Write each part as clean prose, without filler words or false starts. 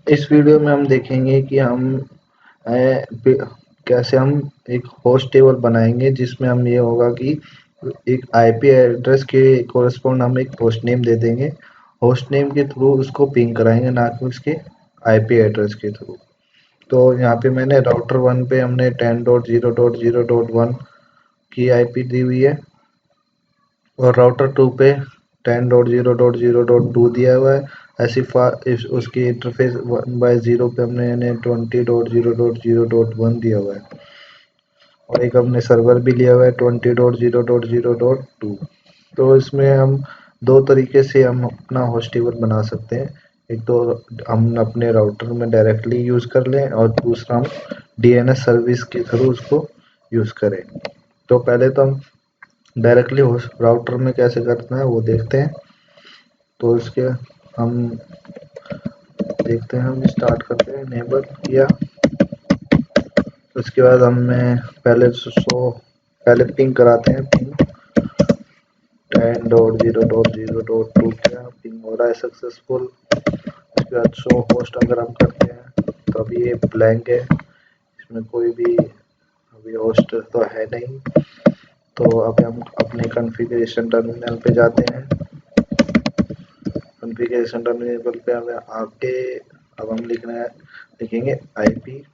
इस वीडियो में हम देखेंगे कि हम कैसे हम एक होस्ट टेबल बनाएंगे जिसमें हम ये होगा कि एक आईपी एड्रेस के कोरस्पॉन्ड हम एक होस्ट नेम दे देंगे। होस्ट नेम के थ्रू उसको पिंग कराएंगे, ना कि उसके आईपी एड्रेस के थ्रू। तो यहाँ पे मैंने राउटर 1 पे हमने 10.0.0.1 की आईपी दी हुई है और राउटर 2 पे 10.0.0.2 दिया हुआ है। ऐसी उसकी इंटरफेस 1/0 पे हमने 20.0.0.1 दिया हुआ है और एक हमने सर्वर भी लिया हुआ है 20.0.0.2। तो इसमें हम दो तरीके से हम अपना होस्ट टेबल बना सकते हैं। एक तो हम अपने राउटर में डायरेक्टली यूज़ कर लें और दूसरा हम डीएनएस सर्विस के थ्रू उसको यूज़ करें। तो पहले तो हम डायरेक्टली राउटर में कैसे करना है वो देखते हैं। तो इसके हम देखते हैं, हम स्टार्ट करते हैं, इनेबल किया। उसके बाद हमें पहले पिंग कराते हैं। पिंग 10.0.0.2 किया, पिंग हो रहा है सक्सेसफुल। उसके बाद शो होस्ट अगर हम करते हैं तो अभी ये ब्लैंक है, इसमें कोई भी अभी होस्ट तो है नहीं। तो अब हम अपने कॉन्फ़िगरेशन टर्मिनल पे जाते हैं। कॉन्फ़िगरेशन टर्मिनल पे हमें आके अब हम लिखेंगे आईपी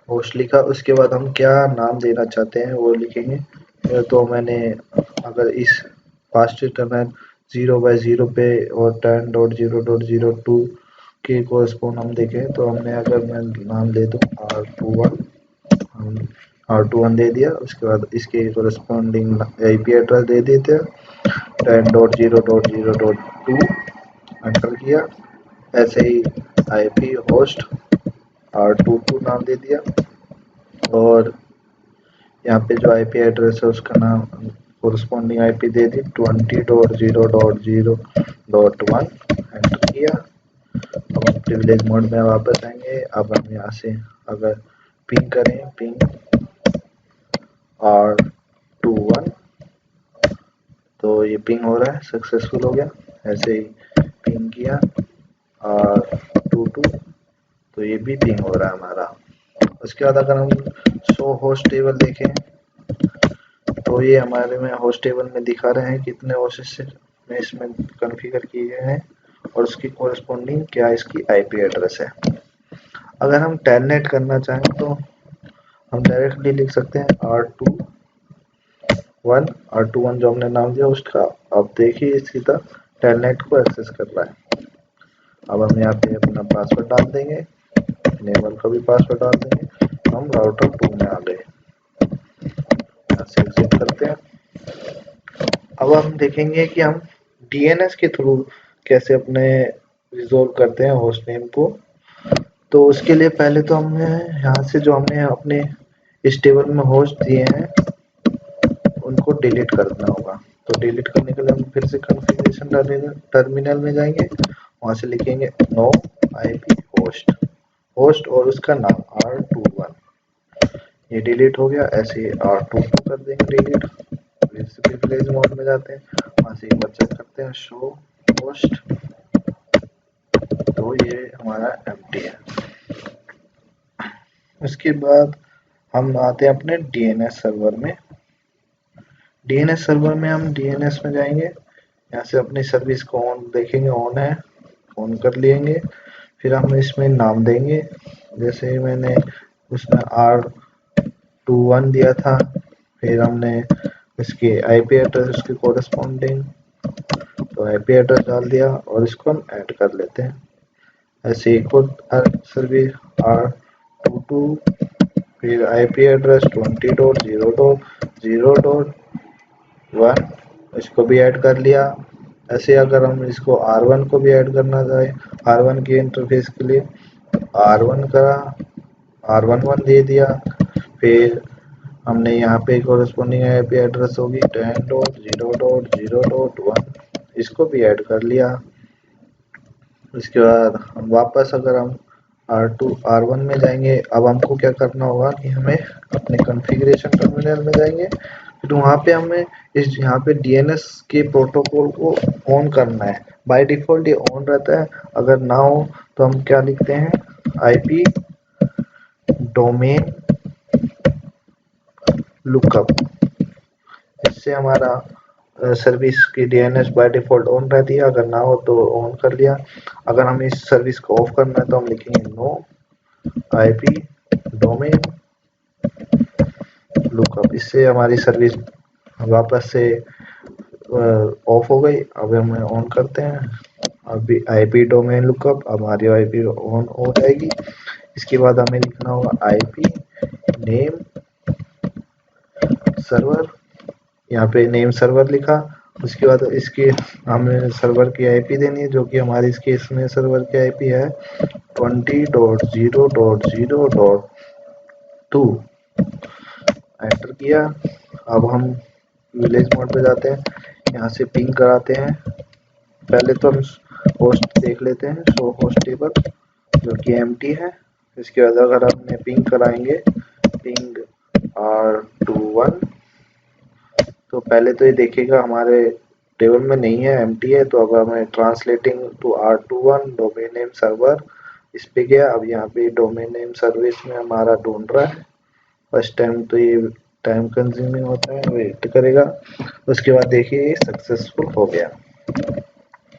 होस्ट लिखा। उसके बाद हम क्या नाम देना चाहते हैं वो लिखेंगे। तो मैंने अगर इस फास्ट टर्मिनल 0/0 पे और 10.0.0.2 के कोरस्पॉन्ड हम देखें तो हमने अगर मैं नाम दे दूँ R21, हम R21 दे दिया। उसके बाद इसके कोरस्पॉन्डिंग आईपी एड्रेस दे देते हैं 10.0.0.2, एंटर किया। ऐसे ही आईपी होस्ट R22 नाम दे दिया और यहाँ पे जो आईपी एड्रेस है उसका नाम कोरस्पॉन्डिंग आईपी दे दी 20.0.0.1, एंटर किया। अब हम प्रिविलेज मोड में वापस आएंगे। अब हम यहाँ से अगर पिंग करें, पिंग R21, तो ये पिंग हो रहा है, सक्सेसफुल हो गया। ऐसे ही पिंग किया R22, तो ये भी पिंग हो रहा है हमारा। उसके बाद अगर हम शो होस्ट टेबल देखें तो ये हमारे में होस्ट टेबल में दिखा रहे हैं कितने होस्ट में इसमें कॉन्फ़िगर किए गए हैं और उसकी कोरस्पॉन्डिंग क्या इसकी आईपी एड्रेस है। अगर हम टेलनेट करना चाहें तो हम डायरेक्टली लिख सकते हैं R21 जो हमने नाम दिया उसका। अब देखिए सीधा टेलनेट को एक्सेस कर रहा है। अब हम यहाँ पे अपना पासवर्ड डाल देंगे, इनेबल का भी पासवर्ड डाल देंगे। हम राउटर 2 में आ गए, से एग्जिट करते हैं। अब हम देखेंगे कि हम डीएनएस के थ्रू कैसे अपने रिजोल्व करते हैं होस्ट नेम को। तो उसके लिए पहले तो हमें यहाँ से जो हमने अपने इस टेबल में होस्ट दिए हैं उनको डिलीट करना होगा। तो डिलीट करने के लिए हम फिर से कॉन्फ़िगरेशन टर्मिनल में जाएंगे, वहां से लिखेंगे नो आईपी होस्ट और उसका नाम R21। ये डिलीट हो गया। ऐसे ही R22 कर देंगे डिलीट। फिर से प्रिविलेज मोड में जाते हैं, वहां से एक बार चेक करते हैं शो होस्ट, तो ये हमारा एम्प्टी है। उसके बाद हम आते हैं अपने डीएनएस सर्वर में। डीएनएस सर्वर में हम डीएनएस में जाएंगे, यहाँ से अपनी सर्विस को ऑन देखेंगे, ऑन है, ऑन कर लेंगे। फिर हम इसमें नाम देंगे, जैसे मैंने उसमें R21 दिया था। फिर हमने इसके आईपी एड्रेस उसके कोरस्पॉन्डिंग तो आईपी एड्रेस डाल दिया और इसको हम ऐड कर लेते हैं। ऐसे एक और सर्विस R22, फिर आईपी एड्रेस 20.0.0.1, इसको भी ऐड कर लिया। ऐसे अगर हम इसको R1 को भी ऐड करना चाहे, R1 की इंटरफेस के लिए R1 का R11 दे दिया। फिर हमने यहाँ पे कोरस्पॉन्डिंग आईपी एड्रेस होगी 10.0.0.1, इसको भी ऐड कर लिया। उसके बाद हम वापस अगर हम R1 में जाएंगे, अब हमको क्या करना होगा कि हमें अपने कॉन्फ़िगरेशन टर्मिनल में जाएंगे, फिर वहाँ पे हमें इस यहाँ पे डीएनएस के प्रोटोकॉल को ऑन करना है। बाय डिफॉल्ट ये ऑन रहता है, अगर ना हो तो हम क्या लिखते हैं, आईपी डोमेन लुकअप। इससे हमारा सर्विस की डीएनएस बाय डिफॉल्ट ऑन रहती है, अगर ना हो तो ऑन कर लिया। अगर हमें इस सर्विस को ऑफ करना है तो हम लिखेंगे नो आईपी डोमेन लुकअप। इससे हमारी सर्विस वापस से ऑफ हो गई। अब हमें ऑन करते हैं, अभी आईपी डोमेन लुकअप, अब हमारी आईपी ऑन हो जाएगी। इसके बाद हमें लिखना होगा आईपी नेम सर्वर, यहाँ पे नेम सर्वर लिखा। उसके बाद इसके हमें सर्वर की आईपी देनी है, जो कि हमारी इस केस में सर्वर की आईपी है 20.0.0.2। एंटर किया। अब हम विलेज मोड पे जाते हैं, यहाँ से पिंग कराते हैं। पहले तो हम होस्ट देख लेते हैं, शो होस्ट टेबल, जो कि एम्प्टी है। इसके बाद अगर हमने पिंग कराएंगे पिंग R21, तो पहले तो ये देखेगा हमारे टेबल में नहीं है, एम्प्टी है। तो अब हमें translating to R21 domain name server, इस पे गया। अब यहाँ पे डोमेन नेम सर्विस में हमारा ढूंढ रहा है। फर्स्ट टाइम तो ये टाइम कंज्यूमिंग होता है, वेट करेगा। उसके बाद देखिए ये सक्सेसफुल हो गया।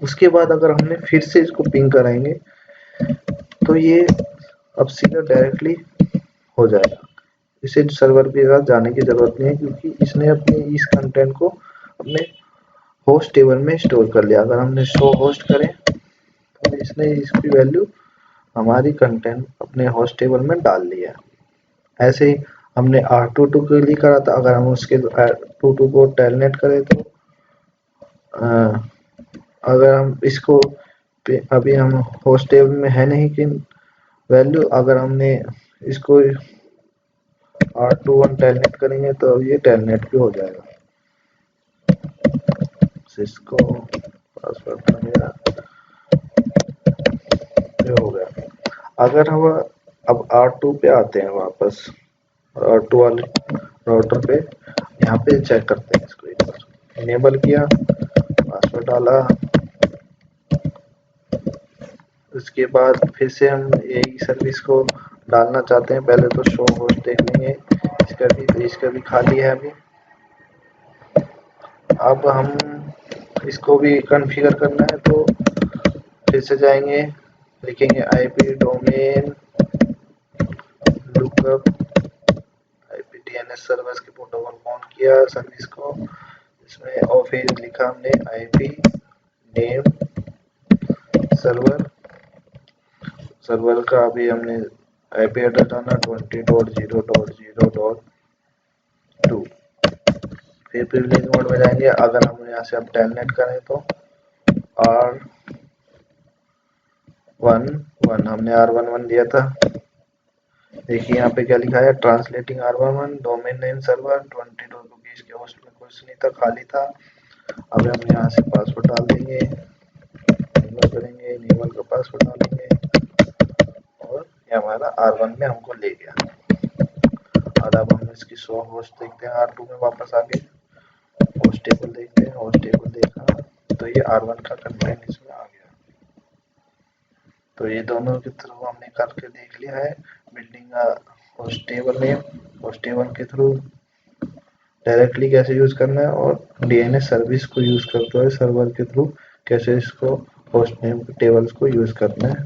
उसके बाद अगर हमने फिर से इसको पिंग कराएंगे तो ये अब सीधा डायरेक्टली हो जाएगा। इसे सर्वर के साथ जाने की जरूरत नहीं है, क्योंकि इसने अपने इस कंटेंट को अपने होस्ट टेबल में स्टोर कर लिया। अगर हमने शो होस्ट करें तो इसने इसकी वैल्यू हमारी कंटेंट अपने होस्ट टेबल में डाल लिया। ऐसे ही हमने R22 के लिए करा था। अगर हम उसके R22 को टेलनेट करें तो अगर हम इसको अभी हम होस्ट टेबल में है नहीं कि वैल्यू, अगर हमने इसको R21 टेलनेट करेंगे तो ये टेलनेट भी हो जाएगा। सिस्को पासवर्ड था मेरा, ये हो गया। अगर हम अब R2 पे आते हैं वापस, R2 वाले राउटर पे, यहाँ पे चेक करते हैं इसको एक बार। इनेबल किया, पासवर्ड डाला, उसके बाद फिर से हम यही सर्विस को डालना चाहते हैं। पहले तो शो होस्ट देख लेंगे, इसका भी खाली है अभी। अब हम इसको भी कॉन्फ़िगर करना है, तो फिर से जाएंगे, लिखेंगे IP domain lookup, IP DNS service के प्रोटोकॉल ऑन किया सर्विस को इसमें, और फिर लिखा हमने आईपी नेम सर्वर का अभी हमने आईपी एड्रेस डाला 20.0.0.2। फिर प्रिविलेज मोड में जाएंगे। अगर हम यहाँ से अब टेलनेट करें तो R11 हमने R11 दिया था। देखिए यहाँ पे क्या लिखा है, translating R11 domain name server 22, क्योंकि इसके होस्ट में कुछ नहीं था, खाली था। अब हम यहाँ से पासवर्ड डाल देंगे, इनेबल करेंगे, इनेबल का पासवर्ड डालेंगे, और ये हमारा R1 में हमको ले गया। और अब हम इसकी शो होस्ट देखते हैं, R2 में वापस आके होस्ट टेबल देखते हैं। होस्ट टेबल देखा तो ये R1 का कंटेंट इसमें आ गया। तो ये दोनों के थ्रू हमने करके देख लिया है, building host table name, host table के थ्रू डायरेक्टली कैसे यूज करना है, और डीएनएस सर्विस को यूज करते हुए सर्वर के थ्रू कैसे इसको होस्ट नेम टेबल्स को यूज करना है।